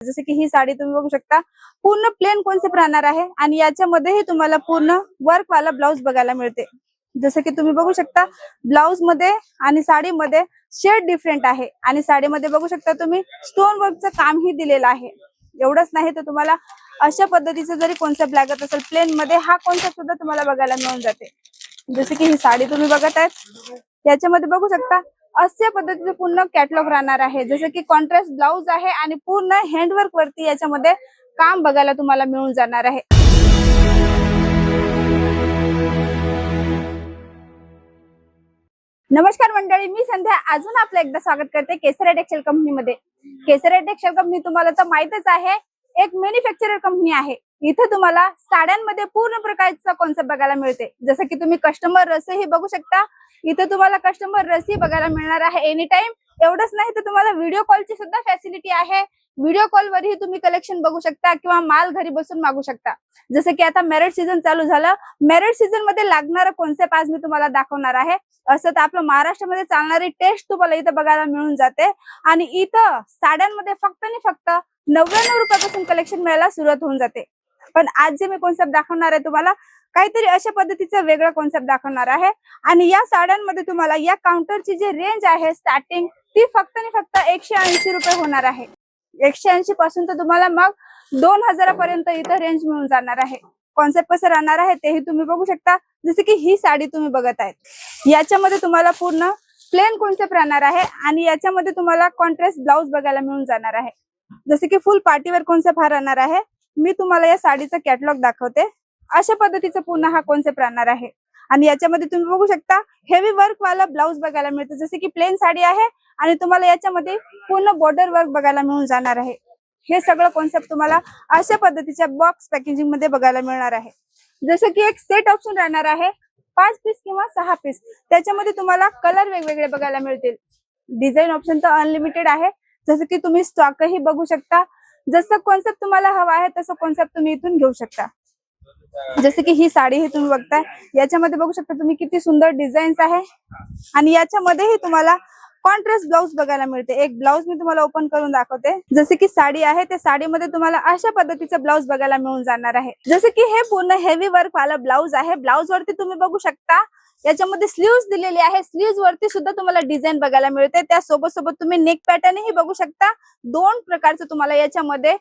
जसे की ही साडी तुम्ही बघू शकता पूर्ण प्लेन कॉन्सेप्ट राहणार आहे आणि याच्यामध्येही तुम्हाला पूर्ण वर्क वाला ब्लाउज बघायला मिळते। जसे की तुम्ही बघू शकता ब्लाउज मध्ये आणि साडीमध्ये शेड डिफरंट आहे आणि साडीमध्ये बघू शकता तुम्ही स्टोन वर्कचं कामही दिलेलं आहे। एवढंच नाही तर तुम्हाला अशा पद्धतीचं जरी कॉन्सेप्ट लागत असेल प्लेन मध्ये हा कॉन्सेप्ट सुद्धा तुम्हाला बघायला मिळून जाते। जसे की ही साडी तुम्ही बघत आहेत याच्यामध्ये बघू शकता अशा पद्धतीचं पूर्ण कॅटलॉग राहणार आहे। जसे की कॉन्ट्रास्ट ब्लाउज आहे आणि पूर्ण हँडवर्क वरती याच्यामध्ये काम बघायला तुम्हाला मिळून जाणार आहे। नमस्कार मंडळी, मी संध्या अजून आपलं एकदा स्वागत करते केसरिया टेक्सटाईल कंपनीमध्ये। केसरिया टेक्सटाईल कंपनी तुम्हाला तर माहितच आहे, एक मॅन्युफॅक्चरर कंपनी आहे। इथे तुम्हाला साड्यांमध्ये पूर्ण प्रकारचा कॉन्सेप्ट बघायला मिळते। जसं की तुम्ही कस्टमर रसही बघू शकता, इथे तुम्हाला कस्टमर रसही बघायला मिळणार आहे एनी टाइम। एवढंच नाही तर तुम्हाला व्हिडिओ कॉलची सुद्धा फॅसिलिटी आहे। व्हिडिओ कॉलवरही तुम्ही कलेक्शन बघू शकता किंवा माल घरी बसून मागू शकता। जसं की आता मॅरेज सीझन चालू झालं, मॅरेज सीझन मध्ये लागणारा कॉन्सेप्ट आज मी तुम्हाला दाखवणार आहे। असं तर आपलं महाराष्ट्रामध्ये चालणारी टेस्ट तुम्हाला इथं बघायला मिळून जाते आणि इथं साड्यांमध्ये फक्त आणि फक्त 99 रुपयापासून कलेक्शन मिळायला सुरुवात होऊन जाते। पण आज जे मी कॉन्सेप्ट दाखवणार आहे तुम्हाला काहीतरी अशा पद्धतीचं वेगळं कॉन्सेप्ट दाखवणार आहे आणि या साड्यांमध्ये तुम्हाला या काउंटरची जी रेंज आहे स्टार्टिंग ती फक्त आणि फक्त 180 रुपये होणार आहे। 180 पासून तर तुम्हाला मग 2000 पर्यंत इथं रेंज मिळून जाणार आहे। कॉन्सेप्ट कसं राहणार आहे तेही तुम्ही बघू शकता। जसे की ही साडी तुम्ही बघत आहेत, याच्यामध्ये तुम्हाला पूर्ण प्लेन कॉन्सेप्ट राहणार आहे आणि याच्यामध्ये तुम्हाला कॉन्ट्रास्ट ब्लाउज बघायला मिळून जाणार आहे। जसे की फुल पार्टीवेअर कॉन्सेप्ट हा राहणार आहे। मी तुम्हाला या साडीचा कॅटलॉग दाखवते। अशा पद्धतीचा पूर्ण हा कॉन्सेप्ट राहणार आहे आणि याच्यामध्ये तुम्ही बघू शकता हेवी वर्क वाला ब्लाउज बघायला मिळतो। जसे की प्लेन साडी आहे आणि तुम्हाला याच्यामध्ये पूर्ण बॉर्डर वर्क बघायला मिळून जाणार आहे। हे सगळं कॉन्सेप्ट तुम्हाला अशा पद्धतीच्या बॉक्स पॅकेजिंग मध्ये बघायला मिळणार आहे। जसं की एक सेट ऑप्शन राहणार आहे 5 पीस किंवा 6 पीस, त्याच्यामध्ये तुम्हाला कलर वेगवेगळे बघायला मिळतील। डिझाईन ऑप्शन तर अनलिमिटेड आहे। जसं की तुम्ही स्टॉकही बघू शकता, जसं कॉन्सेप्ट तुम्हाला हवा आहे तसं कॉन्सेप्ट तुम्ही इथून घेऊ शकता। जसे की ही साडी ही तुम्ही बघताय, याच्यामध्ये बघू शकता तुम्ही किती सुंदर डिझाईन्स आहे आणि याच्यामध्येही तुम्हाला कॉन्ट्रास्ट ब्लाउज बघायला मिळते। एक ब्लाउज मी तुम्हाला ओपन करून दाखवते। जसे की साडी आहे त्या साडीमध्ये तुम्हाला अशा पद्धतीचं ब्लाउज बघायला मिळून जाणार आहे। जसे की हे पूर्ण हेवी वर्क वाला ब्लाउज आहे। ब्लाउज वरती तुम्ही बघू शकता याच्यामध्ये स्लीव्स दिलेली आहे। स्लीव्स वरती सुद्धा तुम्हाला डिझाईन बघायला मिळते। त्या सोबत तुम्ही नेक पॅटर्नही बघू शकता। 2 प्रकारचं तुम्हाला याच्यामध्ये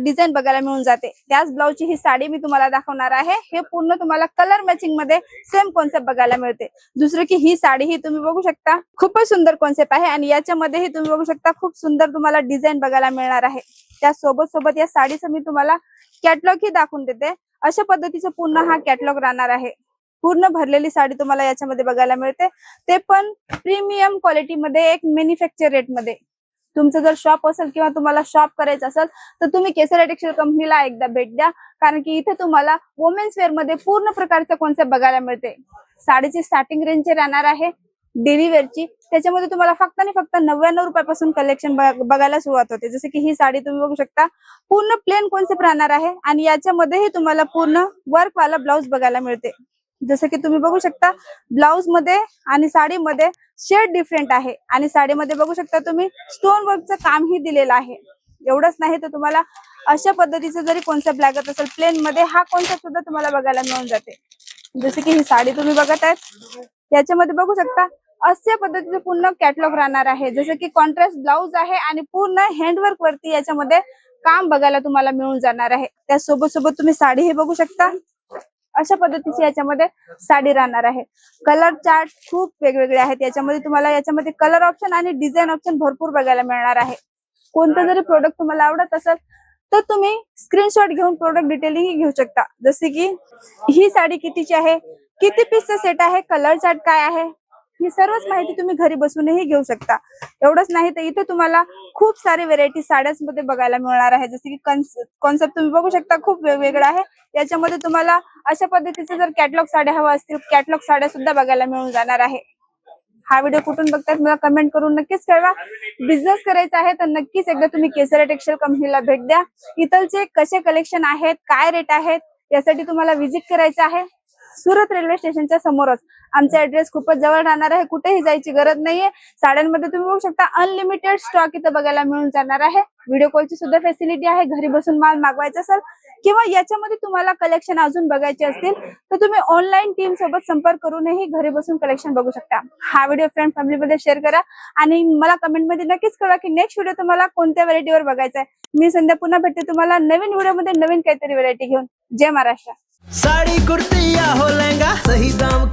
डिझाईन बघायला मिळून जाते। त्याच ब्लाउजची ही साडी मी तुम्हाला दाखवणार आहे। हे पूर्ण तुम्हाला कलर मॅचिंग मध्ये सेम कॉन्सेप्ट बघायला मिळते। दुसरं की ही साडी ही तुम्ही बघू शकता खूपच सुंदर कॉन्सेप्ट आहे आणि याच्यामध्येही तुम्ही बघू शकता खूप सुंदर तुम्हाला डिझाईन बघायला मिळणार आहे। त्या सोबत या साडीचं मी तुम्हाला कॅटलॉग ही दाखवून देते। अशा पद्धतीचं पूर्ण हा कॅटलॉग राहणार आहे। पूर्ण भरलेली साडी तुम्हाला याच्यामध्ये बघायला मिळते, ते पण प्रीमियम क्वालिटी मध्ये, एक मॅन्युफॅक्चर रेट मध्ये। तुमचं जर शॉप असेल किंवा तुम्हाला शॉप करायचं असेल तर तुम्ही केसरिया टेक्सटाईल कंपनीला एकदा भेट द्या, कारण की इथे तुम्हाला वुमेन्स वेअर मध्ये पूर्ण प्रकारचा कॉन्सेप्ट बघायला मिळते। साडीची स्टार्टिंग रेंज राहणार आहे डेली वेअरची, त्याच्यामध्ये तुम्हाला फक्त आणि फक्त 99 रुपयापासून कलेक्शन बघायला सुरुवात होते। जसे की ही साडी तुम्ही बघू शकता पूर्ण प्लेन कॉन्सेप्ट राहणार आहे आणि याच्यामध्येही तुम्हाला पूर्ण वर्क वाला ब्लाउज बघायला मिळते। जसं की तुम्ही बघू शकता ब्लाउज मध्ये आणि साडीमध्ये शेड डिफरंट आहे आणि साडीमध्ये बघू शकता तुम्ही स्टोन वर्कचं कामही दिलेलं आहे। एवढंच नाही तर तुम्हाला अशा पद्धतीचं जरी कॉन्सेप्ट लागत असेल प्लेन मध्ये हा कॉन्सेप्ट सुद्धा तुम्हाला बघायला मिळून जाते। जसे की ही साडी तुम्ही बघत आहेत, याच्यामध्ये बघू शकता अशा पद्धतीचं पूर्ण कॅटलॉग राहणार आहे। जसं की कॉन्ट्रास्ट ब्लाउज आहे आणि पूर्ण हँडवर्क वरती याच्यामध्ये काम बघायला तुम्हाला मिळून जाणार आहे। त्या सोबत तुम्ही साडी ही बघू शकता। अशा पद्धतीची याच्यामध्ये साडी राहणार आहे। कलर चार्ट खूप वेगवेगळे आहेत याच्यामध्ये। तुम्हाला याच्यामध्ये कलर ऑप्शन आणि डिझाईन ऑप्शन भरपूर बघायला मिळणार आहे। कोणतं जरी प्रोडक्ट तुम्हाला आवडत असेल तर तुम्ही स्क्रीनशॉट घेऊन प्रोडक्ट डिटेलिंग घेऊ शकता। जसे की ही साडी कितीची आहे, किती पीसचा सेट आहे, कलर चार्ट काय आहे, ही सर्वच माहिती तुम्ही घरी बसूनही घेऊ शकता। एवढंच नाही तर इथे तुम्हाला खूप सारे व्हेरायटी साड्यांमध्ये बघायला मिळणार आहे। जसे की कॉन्सेप्ट तुम्ही बघू शकता खूप वेगवेगळा आहे। याच्यामध्ये तुम्हाला अशा पद्धतीचे जर कॅटलॉग साड्या हवा असतील, कॅटलॉग साड्या सुद्धा बघायला मिळून जाणार आहे। हा व्हिडिओ कुठून बघतात मला कमेंट करून नक्कीच कळवा। बिझनेस करायचा आहे तर नक्कीच एकदा तुम्ही केसरिया टेक्सटाईल कंपनीला भेट द्या। इथलचे कसे कलेक्शन आहेत, काय रेट आहेत, यासाठी तुम्हाला व्हिजिट करायचं आहे। सुरत रेल्वे स्टेशनच्या समोरच आमचा ऍड्रेस खूपच जवळ राहणार आहे। कुठेही जायची गरज नाहीये। साड्यांमध्ये तुम्ही बघू शकता अनलिमिटेड स्टॉक इथं बघायला मिळून जाणार आहे। व्हिडिओ कॉलची सुद्धा फॅसिलिटी आहे. घरी बसून माल मागवायचा असेल किंवा याच्यामध्ये तुम्हाला कलेक्शन अजून बघायचे असतील तर तुम्ही ऑनलाईन टीम सोबत संपर्क करूनही घरी बसून कलेक्शन बघू शकता. हा व्हिडिओ फ्रेंड फॅमिली मध्ये शेअर करा आणि मला कमेंट मध्ये नक्कीच कळवा की नेक्स्ट व्हिडिओ तुम्हाला कोणत्या व्हरायटीवर बघायचा आहे. मी संध्या पुन्हा भेटते तुम्हाला नवीन व्हिडिओ मध्ये नवीन काहीतरी व्हरायटी घेऊन. जय महाराष्ट्र. साड़ी कुर्ती या हो लहंगा, सही दाम